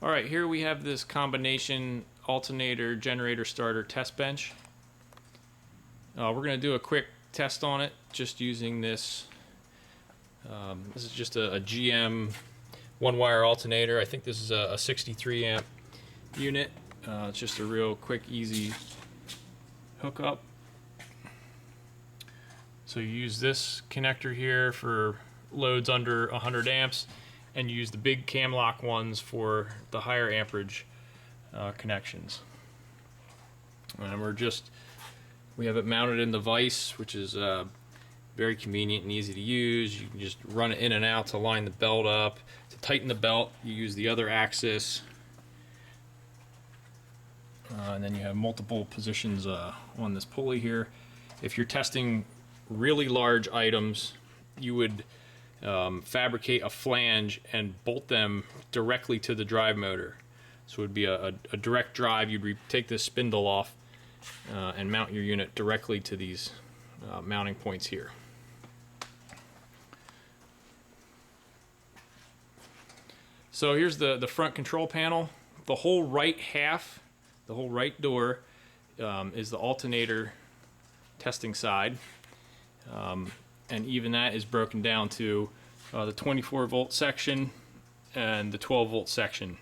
All right, here we have this combination alternator generator starter test bench. We're going to do a quick test on it just using this. This is just a GM one-wire alternator. I think this is a 63 amp unit. It's just a real quick, easy hookup. So you use this connector here for loads under 100 amps, and you use the big cam lock ones for the higher amperage connections. And we have it mounted in the vise, which is very convenient and easy to use. You can just run it in and out to line the belt up. To tighten the belt, you use the other axis. And then you have multiple positions on this pulley here. If you're testing really large items, you would fabricate a flange and bolt them directly to the drive motor. So it would be a direct drive. You'd take this spindle off and mount your unit directly to these mounting points here. So here's the front control panel. The whole right half, the whole right door, is the alternator testing side. And even that is broken down to the 24 volt section and the 12 volt section.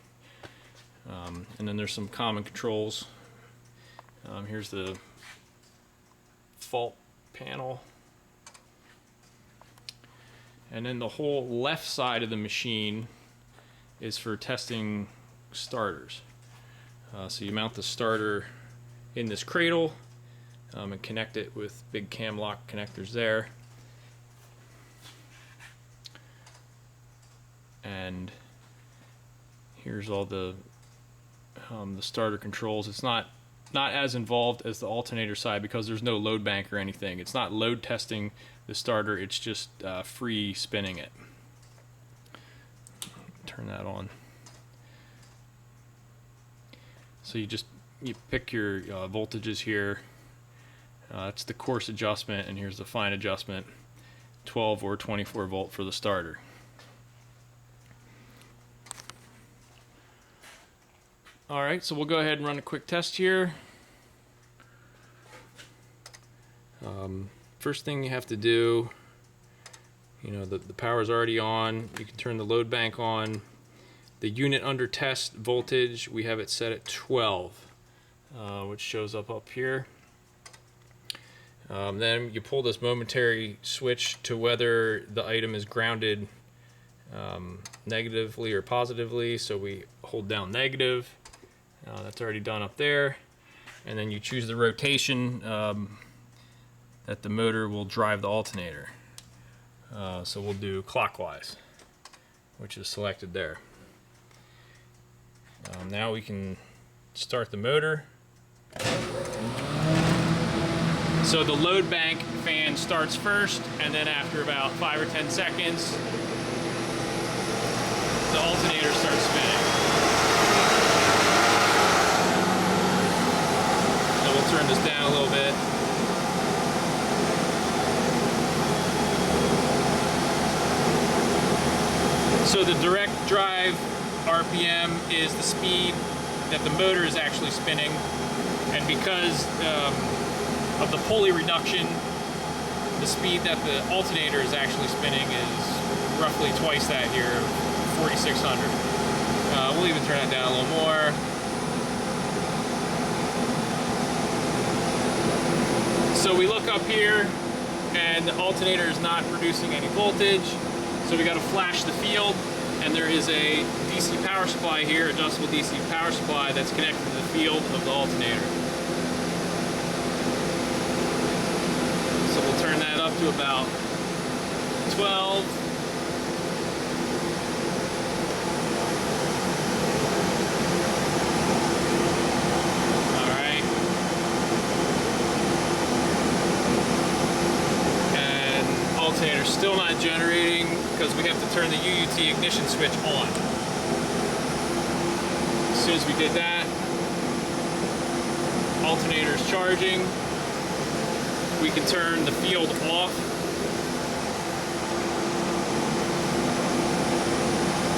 And then there's some common controls. Here's the fault panel. And then the whole left side of the machine is for testing starters. So you mount the starter in this cradle and connect it with big cam lock connectors there. And here's all the starter controls. It's not as involved as the alternator side because there's no load bank or anything. It's not load testing the starter, it's just free spinning it. Turn that on. So you pick your voltages here. That's the coarse adjustment, and here's the fine adjustment, 12 or 24 volt for the starter. Alright, so we'll go ahead and run a quick test here. First thing you have to do, the power is already on. You can turn the load bank on. The unit under test voltage, we have it set at 12, which shows up here. Then you pull this momentary switch to whether the item is grounded negatively or positively. So we hold down negative. That's already done up there. And then you choose the rotation that the motor will drive the alternator. So we'll do clockwise, which is selected there. Now we can start the motor. So the load bank fan starts first, and then after about 5 or 10 seconds, the alternator starts spinning. So we'll turn this down a little bit. So the direct drive RPM is the speed that the motor is actually spinning, and because of the pulley reduction, the speed that the alternator is actually spinning is roughly twice that here, 4,600. We'll even turn that down a little more. So we look up here, and the alternator is not producing any voltage. So we got to flash the field, and there is a DC power supply here, adjustable DC power supply that's connected to the field of the alternator. So we'll turn that up to about 12. All right. And alternator's still not generating because we have to turn the UUT ignition switch on. As soon as we did that, alternator's charging. We can turn the field off.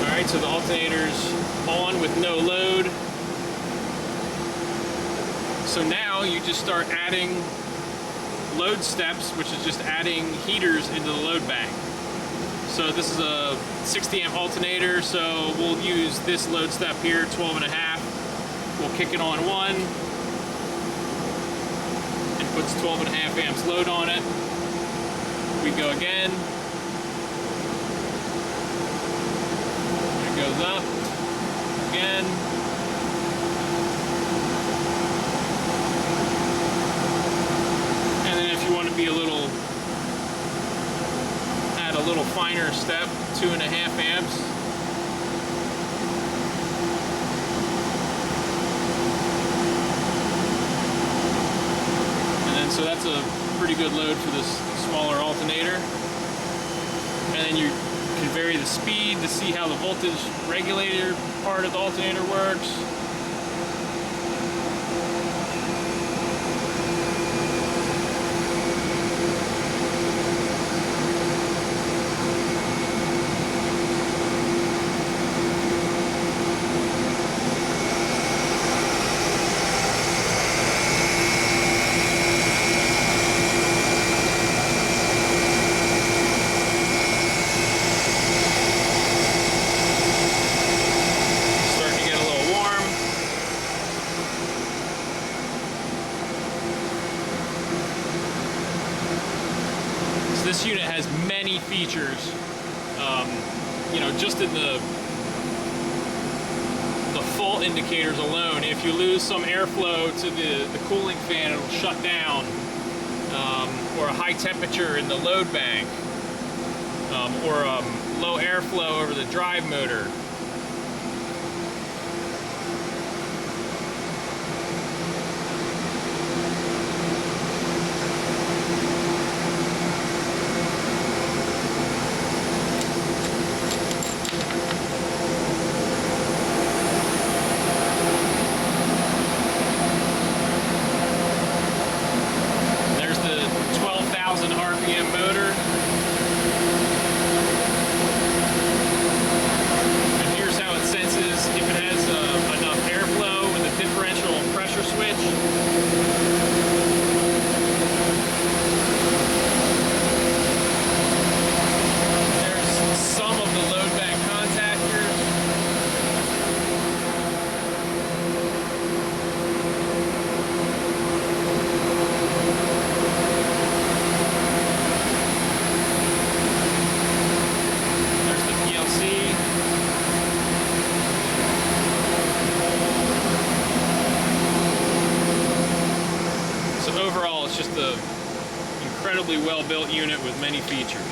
Alright, so the alternator's on with no load. So now you just start adding load steps, which is just adding heaters into the load bank. So this is a 60 amp alternator, so we'll use this load step here, 12.5. We'll kick it on 1. And puts 12.5 amps load on it. We go again. It goes up. Again. And then if you want to be a little, add a little finer step, 2.5 amps. And then so that's a pretty good load for this smaller alternator. And then you can vary the speed to see how the voltage regulator part of the alternator works. This unit has many features, you know, just in the fault indicators alone. If you lose some airflow to the cooling fan, it'll shut down, or a high temperature in the load bank, or low airflow over the drive motor. RPM motor. And here's how it senses if it has enough airflow with a differential pressure switch. There's some of the load bank contactors. So overall, it's just an incredibly well-built unit with many features.